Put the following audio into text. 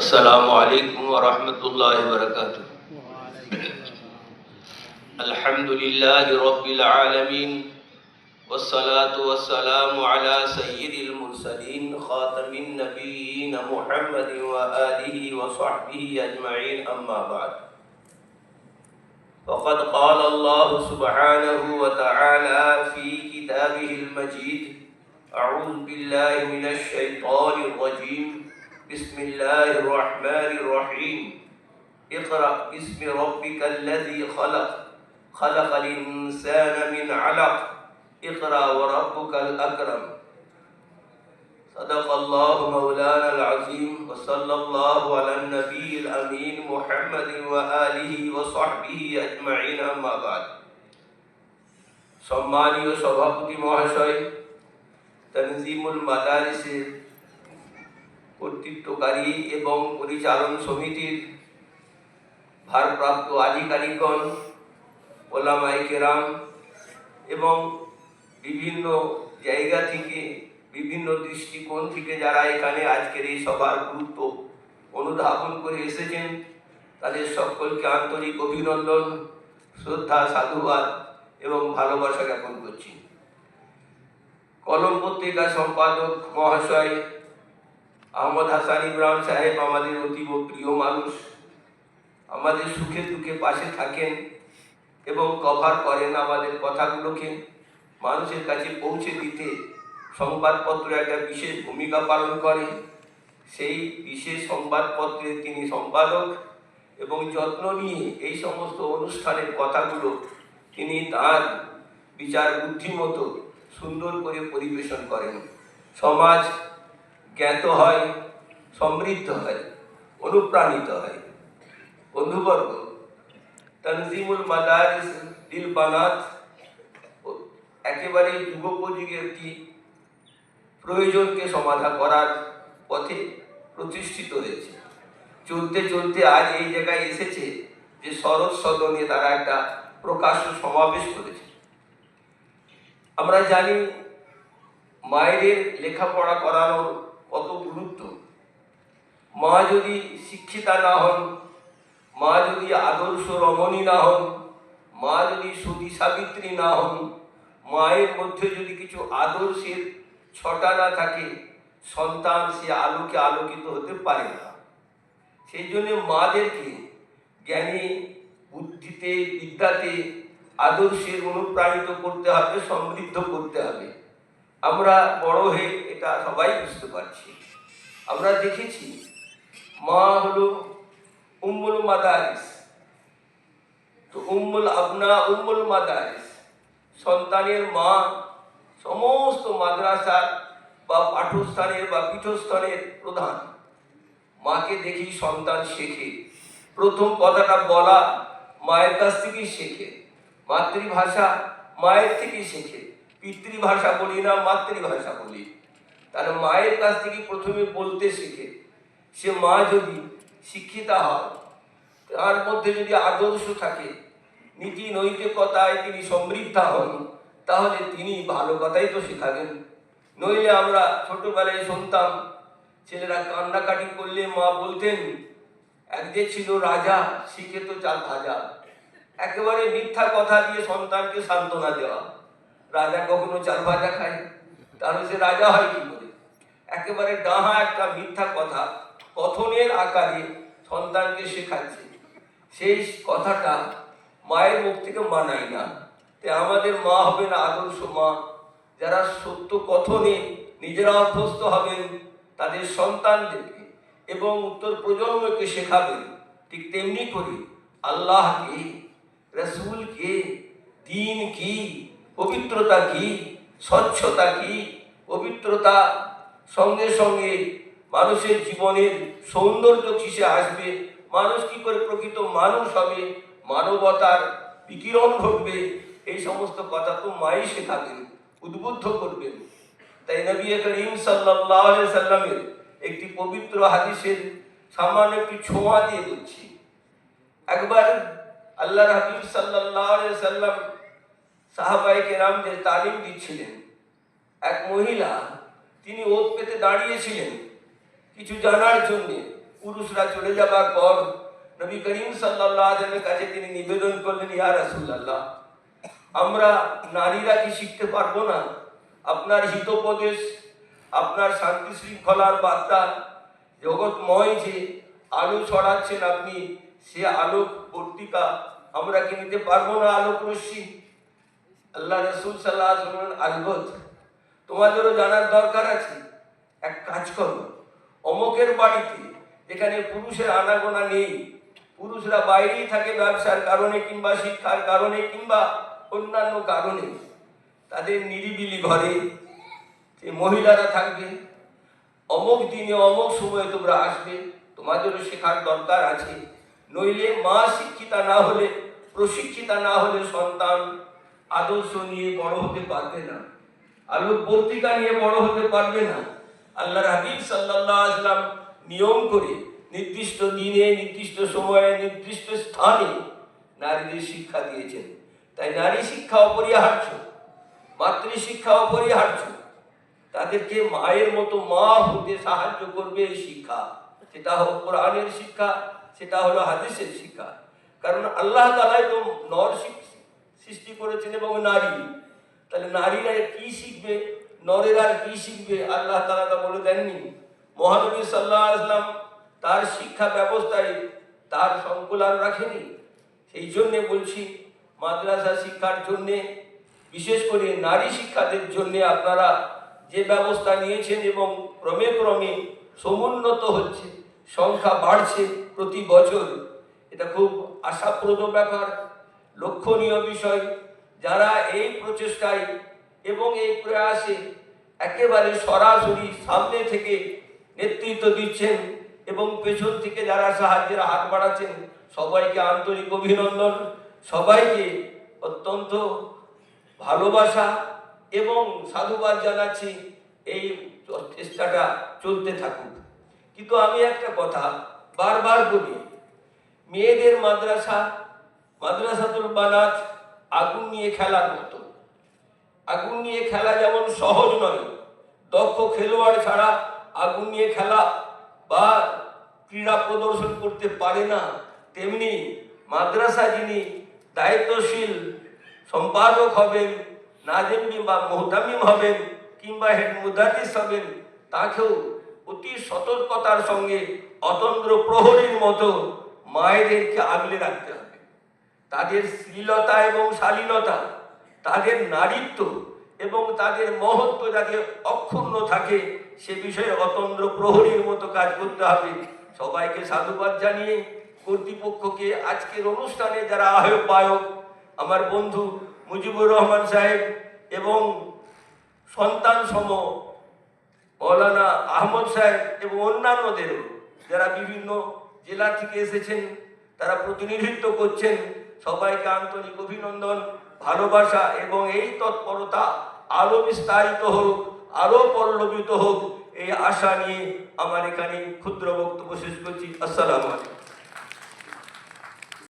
अस्सलामु अलैकुम वरहमतुल्लाहि वबरकातुह। अल्हम्दुलिल्लाहि रब्बिल आलमीन वस्सलातु वस्सलामु अला सय्यिदिल मुरसलीन खातमिन नबिय्यीन मुहम्मदिन व आलिहि व सहबिहि अजमईन अम्मा बाद। फ़क़द क़ाल अल्लाहु सुब्हानहु व तआला फ़ी किताबिहिल मजीद अऊज़ु बिल्लाहि मिनश शैतानिर रजीम बिस्मिल्लाहिर्रहमानिर्रहीम इक़रा बिस्मि रब्बिकल्लज़ी खलक़ खलक़ल इंसान मिन अलक़ इक़रा व रब्बुकल अकरम। सदक़ल्लाहु मौलानल अज़ीम व सल्लल्लाहु अलन नबिय्यिल अमीन मुहम्मदिन व आलिहि व सहबिहि अजमईन अम्मा बाद। सम्मानीय सभापति মহাশয়, তানজিমুল মাদারিসের কর্তৃত্বকারী এবং পরিচালন সমিতির ভারপ্রাপ্ত আধিকারিকগণ, ওলামায়ে কেরাম এবং বিভিন্ন জায়গা থেকে বিভিন্ন দৃষ্টিকোণ থেকে যারা এখানে আজকের এই সভার গুরুত্ব অনুধাবন করে এসেছেন, তাদের সকলকে আন্তরিক অভিনন্দন, শ্রদ্ধা, সাধুবাদ এবং ভালোবাসা জ্ঞাপন করছি। কলম পত্রিকা সম্পাদক মহাশয় আহমদ হাসান ইমরান সাহেব আমাদের অতীব প্রিয় মানুষ, আমাদের সুখে দুঃখে পাশে থাকেন এবং কভার করেন আমাদের কথাগুলোকে মানুষের কাছে পৌঁছে দিতে। সংবাদপত্র একটা বিশেষ ভূমিকা পালন করে, সেই বিশেষ সংবাদপত্রের তিনি সম্পাদক এবং যত্ন নিয়ে এই সমস্ত অনুষ্ঠানের কথাগুলো তিনি তাঁর বিচার বুদ্ধিমতো সুন্দর করে পরিবেশন করেন। সমাজ জ্ঞাত হয়, সমৃদ্ধ হয়, অনুপ্রাণিত হয়। বন্ধুবর্গ, তানজিমুল মাদারিস লিল বানাত একেবারে যুগোপযোগী একটি প্রয়োজনকে সমাধা করার পথে প্রতিষ্ঠিত হয়েছে। চলতে চলতে আজ এই জায়গায় এসেছে যে শরৎ সদনে তারা একটা প্রকাশ্য সমাবেশ করেছে। আমরা জানি মায়েদের লেখাপড়া করানোর কত গুরুত্ব। মা যদি শিক্ষিতা না হন, মা যদি আদর্শ রমণী না হন, মা যদি সতী সাবিত্রী না হন, মায়ের মধ্যে যদি কিছু আদর্শের ছটা না থাকে, সন্তান সে আলোকে আলোকিত হতে পারে না। সেই জন্য মাদেরকে জ্ঞানে, বুদ্ধিতে, বিদ্যাতে, আদর্শে অনুপ্রাণিত করতে হবে, সমৃদ্ধ করতে হবে। আমরা বড় হয়ে এটা সবাই বুঝতে পারছি। আমরা দেখেছি মা হলো উম্মুল মাদারিস, তো উম্মুল আবনা উম্মুল মাদারিস, সন্তানের মা সমস্ত মাদ্রাসা বা পাঠস্থানের বা পীঠস্থানের প্রধান। মাকে দেখি সন্তান শেখে, প্রথম কথাটা বলা মায়ের কাছ থেকেই শেখে, মাতৃভাষা মায়ের থেকেই শেখে। পিতৃভাষা বলি না, মাতৃভাষা বলি। তাহলে মায়ের কাছ থেকে প্রথমে বলতে শেখে। সে মা যদি শিক্ষিতা হয়, তার মধ্যে যদি আদর্শ থাকে, নীতি নৈতিকতায় তিনি সমৃদ্ধা হন, তাহলে তিনি ভালো কথাই তো শেখাবেন। নইলে আমরা ছোটবেলায় শুনতাম ছেলেরা কান্নাকাটি করলে মা বলতেন, এক যে ছিল রাজা, শিখে তো চাল ভাজা। একেবারে মিথ্যা কথা দিয়ে সন্তানকে সান্ত্বনা দেওয়া। রাজা কখনো চাল ভাজা খায়? তাহলে সে রাজা হয় কি করে? একেবারে ডাহা একটা মিথ্যা কথা কথনের আকারে সন্তানকে শেখাচ্ছে। সেই কথাটা মায়ের মুখ থেকে মানায় না। তাই আমাদের মা হবেন আদর্শ মা, যারা সত্য কথনে নিজেরা অভ্যস্ত হবেন, তাদের সন্তানদেরকে এবং উত্তর প্রজন্মকে শেখাবেন। ঠিক তেমনি করে আল্লাহ কি, রসুল কি, দিন কি, পবিত্রতা কি, স্বচ্ছতা কি, পবিত্রতা সঙ্গে সঙ্গে মানুষের জীবনের সৌন্দর্য কিসে আসবে, মানুষ কি করে প্রকৃত মানুষ হবে, মানবতার বিকিরণ ঘটবে, এই সমস্ত কথা তো মাই শেখাবেন, উদ্বুদ্ধ করবেন। তাই নবী করিম সাল্লাল্লাহু আলাইহি সাল্লামের একটি পবিত্র হাদিসের সামান্য একটি ছোঁয়া দিয়ে বলছি। একবার আল্লাহর হাবিব সাল্লাল্লাহু আলাইহি সাল্লাম সাহাবায়ে কেরামদের তালিম দিচ্ছিলেন। এক মহিলা, তিনি ওত পেতে দাঁড়িয়েছিলেন কিছু জানার জন্য। পুরুষরা চলে যাবার পর নবী করিম সাল্লাল্লাহু আলাইহি ওয়াসাল্লামের কাছে তিনি নিবেদন করলেন, ইয়া রাসূলুল্লাহ, আমরা নারীরা কি শিখতে পারবো না আপনার হিতোপদেশ, আপনার শান্তি শৃঙ্খলার বার্তা, জগৎময় যে আলো ছড়াচ্ছেন আপনি, সে আলোক পত্রিকা আমরা কি নিতে পারবো না, আলোক রশ্মি? আল্লাহ রাসূল সাল্লাল্লাহু আলাইহি ওয়াসাল্লাম, আলবত, তোমাদেরও জানার দরকার আছে। এক কাজ করো, অমুকের বাড়িতে যেখানে পুরুষের আনাগোনা নেই, পুরুষরা বাইরেই থাকে ব্যবসার কারণে কিংবা শিক্ষার কারণে কিংবা অন্যান্য কারণে, তাদের নিরিবিলি ঘরে যে মহিলারা থাকবে, অমুক দিনে অমুক সময়ে তোমরা আসবে, তোমাদেরও শেখার দরকার আছে। নইলে মা শিক্ষিতা না হলে, প্রশিক্ষিতা না হলে সন্তান আদর্শ নিয়ে বড় হতে পারবে না, আলোক পত্রিকা নিয়ে বড় হতে পারবে না। আল্লাহর হাবিব সাল্লাল্লাহু আলাইহি ওয়াসাল্লাম নিয়ম করে নির্দিষ্ট দিনে, নির্দিষ্ট সময়ে, নির্দিষ্ট স্থানে নারীদের শিক্ষা দিয়েছেন। তাই নারী শিক্ষা অপরিহার্য, মাতৃশিক্ষা অপরিহার্য। তাদেরকে মায়ের মতো মা হতে সাহায্য করবে এই শিক্ষা, সেটা হোক কোরআনের শিক্ষা, সেটা হলো হাদিসের শিক্ষা। কারণ আল্লাহ তাআলা তো নর সৃষ্টি করেছেন এবং নারী, তাহলে নারীরা কি শিখবে, নরেরা কি শিখবে, আল্লাহ তাআলা তা বলে দেননি। মহানবী সাল্লাল্লাহু আলাইহি ওয়াসাল্লাম তার শিক্ষা ব্যবস্থায় তার সংকুলান রাখেনি। সেই জন্যে বলছি, মাদ্রাসা শিক্ষার জন্যে, বিশেষ করে নারী শিক্ষাদের জন্যে আপনারা যে ব্যবস্থা নিয়েছেন এবং ক্রমে ক্রমে সমুন্নত হচ্ছে, সংখ্যা বাড়ছে প্রতি বছর, এটা খুব আশাপ্রদ ব্যাপার, লক্ষণীয় বিষয়। যারা এই প্রচেষ্টায় এবং এই প্রয়াসে একেবারে সরাসরি সামনে থেকে নেতৃত্ব দিচ্ছেন এবং পেছন থেকে যারা সাহায্যের হাত বাড়াচ্ছেন, সবাইকে আন্তরিক অভিনন্দন, সবাইকে অত্যন্ত ভালোবাসা এবং সাধুবাদ জানাচ্ছি। এই চেষ্টাটা চলতে থাকুক। কিন্তু আমি একটা কথা বারবার বলি, মেয়েদের মাদ্রাসা, মাদ্রাসাতুল বানাত আগুন নিয়ে খেলার মতো। আগুন নিয়ে খেলা যেমন সহজ নয়, দক্ষ খেলোয়াড় ছাড়া আগুন নিয়ে খেলা বা ক্রীড়া প্রদর্শন করতে পারে না, তেমনি মাদ্রাসা যিনি দায়িত্বশীল সম্পাদক হবেন, নাজিম বা মুহতামিম হবেন কিংবা হেড মুদারিস হবেন, তাকেও অতি সতর্কতার সঙ্গে অতন্দ্র প্রহরীর মতো মায়েদেরকে আগলে রাখতে হবে। তাদের শ্লীলতা এবং শালীনতা, তাদের নারীত্ব এবং তাদের মহত্ব যাতে অক্ষুণ্ণ থাকে, সে বিষয়ে অতন্দ্র প্রহরীর মতো কাজ করতে হবে। সবাইকে সাধুবাদ জানিয়ে কর্তৃপক্ষকে, আজকের অনুষ্ঠানে যারা আহ্বায়ক, আমার বন্ধু মুজিবুর রহমান সাহেব এবং সন্তান সম মৌলানা আহমদ সাহেব এবং অন্যান্যদেরও, যারা বিভিন্ন জেলা থেকে এসেছেন, তারা প্রতিনিধিত্ব করছেন, সবাইকে আন্তরিক অভিনন্দন, ভালোবাসা এবং এই তৎপরতা আরো বিস্তারিত হোক, আরো পল্লবিত হোক, এই আশা নিয়ে আমার এখানে ক্ষুদ্র বক্তব্য শেষ করছি। আসসালামু আলাইকুম।